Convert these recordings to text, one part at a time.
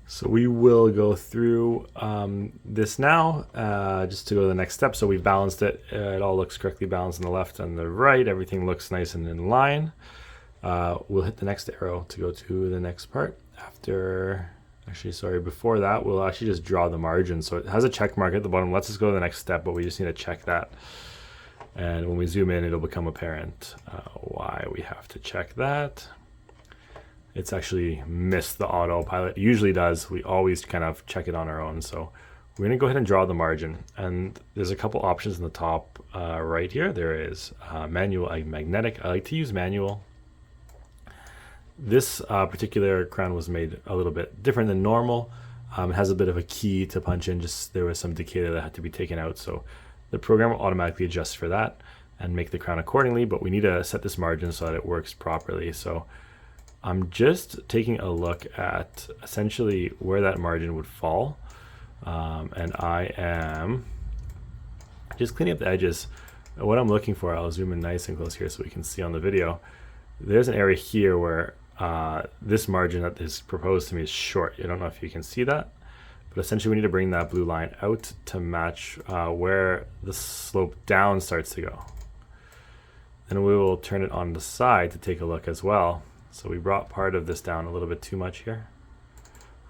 So we will go through this now, just to go to the next step. So we've balanced it. It all looks correctly balanced on the left and the right. Everything looks nice and in line. We'll hit the next arrow to go to the next part. Before that, we'll actually just draw the margin. So it has a check mark at the bottom. Let's just go to the next step, but we just need to check that. And when we zoom in, it'll become apparent why we have to check that. It's actually missed the autopilot. It usually does. We always kind of check it on our own. So we're gonna go ahead and draw the margin. And there's a couple options in the top right here. There is manual and magnetic. I like to use manual. This particular crown was made a little bit different than normal. It has a bit of a key to punch in. Just there was some decay that had to be taken out. So the program will automatically adjust for that and make the crown accordingly. But we need to set this margin so that it works properly. So I'm just taking a look at essentially where that margin would fall. And I am just cleaning up the edges. What I'm looking for, I'll zoom in nice and close here so we can see on the video. There's an area here where this margin that is proposed to me is short. I don't know if you can see that, but essentially we need to bring that blue line out to match where the slope down starts to go. And we will turn it on the side to take a look as well. So we brought part of this down a little bit too much here.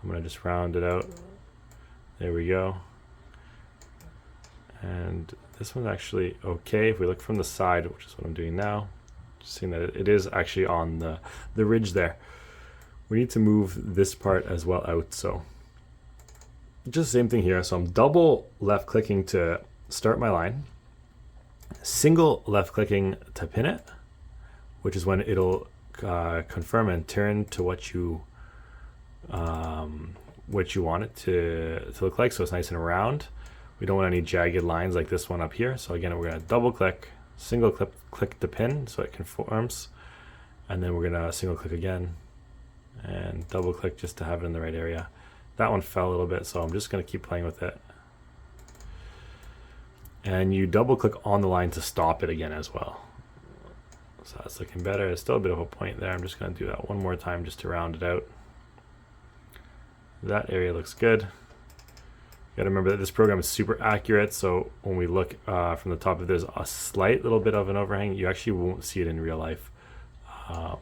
I'm gonna just round it out. There we go. And this one's actually okay. If we look from the side, which is what I'm doing now, just seeing that it is actually on the ridge there. We need to move this part as well out. So just the same thing here. So I'm double left clicking to start my line, single left clicking to pin it, which is when it'll confirm and turn to what you want it to look like. So it's nice and round. We don't want any jagged lines like this one up here. So again, we're going to double click, single click the pin so it conforms, and then we're going to single click again and double click just to have it in the right area. That one fell a little bit, so I'm just going to keep playing with it. And you double click on the line to stop it again as well. So that's looking better. There's still a bit of a point there. I'm just going to do that one more time just to round it out. That area looks good. You got to remember that this program is super accurate. So when we look from the top, if there's a slight little bit of an overhang, you actually won't see it in real life. So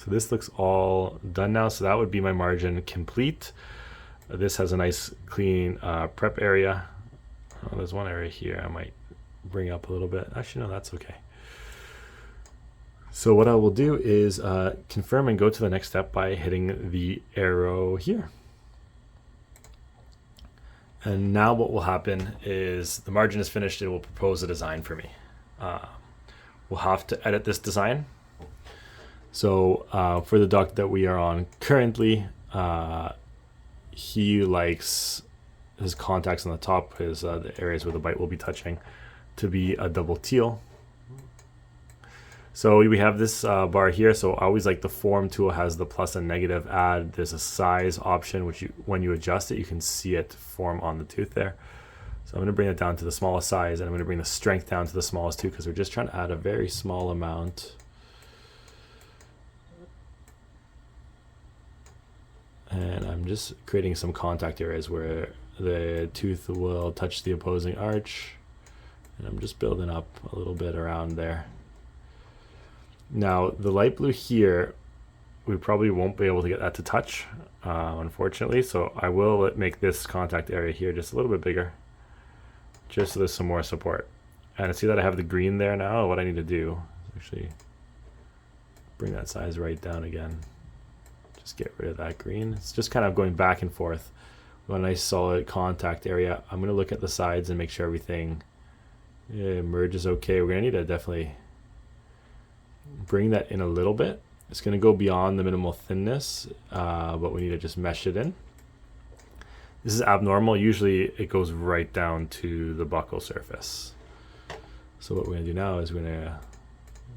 this looks all done now. So that would be my margin complete. This has a nice clean prep area. Oh, there's one area here I might bring up a little bit. Actually, no, that's okay. So what I will do is confirm and go to the next step by hitting the arrow here. And now what will happen is the margin is finished. It will propose a design for me. We'll have to edit this design. So for the duck that we are on currently, he likes his contacts on the top, the areas where the bite will be touching, to be a double teal. So we have this bar here. So I always like the form tool has the plus and negative add. There's a size option, which when you adjust it, you can see it form on the tooth there. So I'm going to bring it down to the smallest size, and I'm going to bring the strength down to the smallest too, because we're just trying to add a very small amount. And I'm just creating some contact areas where the tooth will touch the opposing arch. And I'm just building up a little bit around there. Now, the light blue here, we probably won't be able to get that to touch, unfortunately. So I will make this contact area here just a little bit bigger, just so there's some more support. And I see that I have the green there now. What I need to do is actually bring that size right down again. Just get rid of that green. It's just kind of going back and forth. We want a nice solid contact area. I'm going to look at the sides and make sure everything merges okay. We're going to need to definitely bring that in a little bit. It's going to go beyond the minimal thinness, but we need to just mesh it in. This is abnormal. Usually it goes right down to the buccal surface. So what we're going to do now is we're going to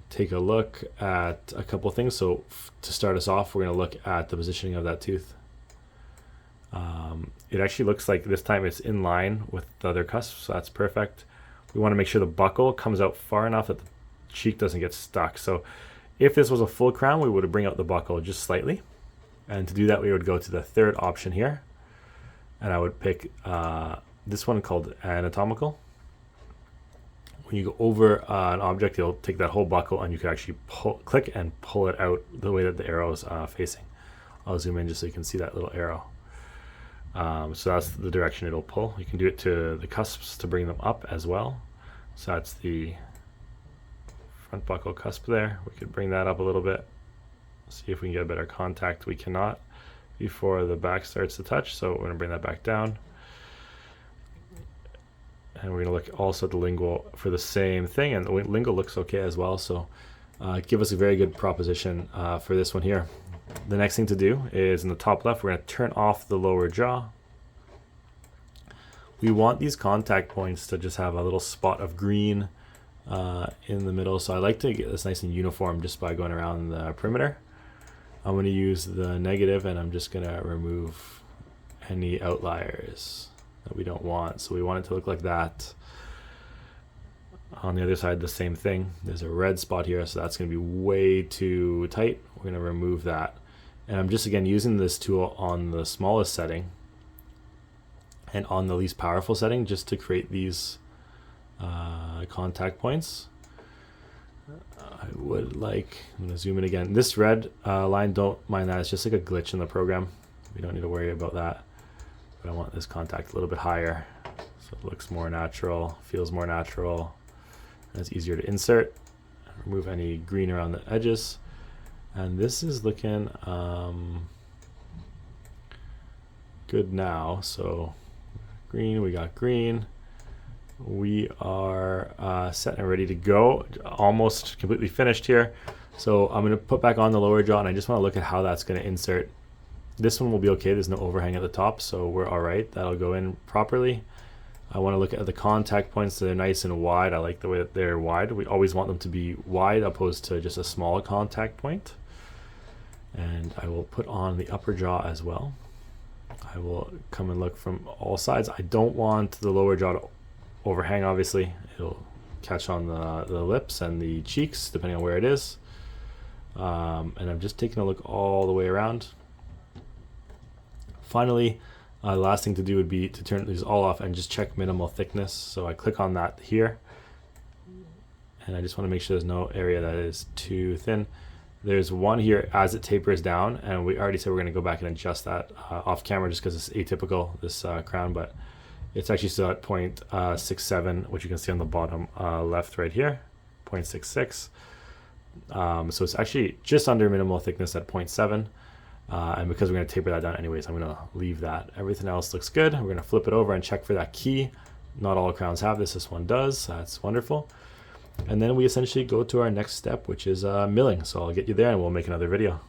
take a look at a couple things. So to start us off, we're going to look at the positioning of that tooth. It actually looks like this time it's in line with the other cusp, so that's perfect. We want to make sure the buccal comes out far enough that the cheek doesn't get stuck. So if this was a full crown, we would bring out the buccal just slightly, And to do that, we would go to the third option here, and I would pick this one called anatomical. When you go over an object, it'll take that whole buckle, and you can actually click and pull it out the way that the arrow is facing. I'll zoom in just so you can see that little arrow. So that's the direction it'll pull. You can do it to the cusps to bring them up as well. So that's the front buckle cusp there. We could bring that up a little bit. See if we can get a better contact. We cannot before the back starts to touch, so we're going to bring that back down. And we're going to look also at the lingual for the same thing, and the lingual looks okay as well, so give us a very good proposition for this one here. The next thing to do is in the top left, we're going to turn off the lower jaw. We want these contact points to just have a little spot of green in the middle, so I like to get this nice and uniform just by going around the perimeter. I'm going to use the negative, and I'm just going to remove any outliers that we don't want. So we want it to look like that. On the other side, the same thing. There's a red spot here, so that's going to be way too tight. We're going to remove that. And I'm just, again, using this tool on the smallest setting and on the least powerful setting just to create these contact points. I'm going to zoom in again. This red line, don't mind that. It's just like a glitch in the program. We don't need to worry about that. But I want this contact a little bit higher so it looks more natural, feels more natural, and it's easier to insert. Remove any green around the edges. And this is looking good now. So green, we got green. We are set and ready to go. Almost completely finished here. So I'm going to put back on the lower jaw, and I just want to look at how that's going to insert. This one will be okay. There's no overhang at the top, so we're all right. That'll go in properly. I want to look at the contact points. They're nice and wide. I like the way that they're wide. We always want them to be wide opposed to just a small contact point. And I will put on the upper jaw as well. I will come and look from all sides. I don't want the lower jaw to overhang, obviously. It'll catch on the lips and the cheeks, depending on where it is. And I'm just taking a look all the way around. Finally, the last thing to do would be to turn these all off and just check minimal thickness. So I click on that here. And I just want to make sure there's no area that is too thin. There's one here as it tapers down, and we already said we're going to go back and adjust that off camera just because it's atypical, this crown, but it's actually still at 0.67, which you can see on the bottom left right here, 0.66. So it's actually just under minimal thickness at 0.7. And because we're going to taper that down anyways, I'm going to leave that. Everything else looks good. We're going to flip it over and check for that key. Not all crowns have this. This one does. That's wonderful. And then we essentially go to our next step, which is milling. So I'll get you there and we'll make another video.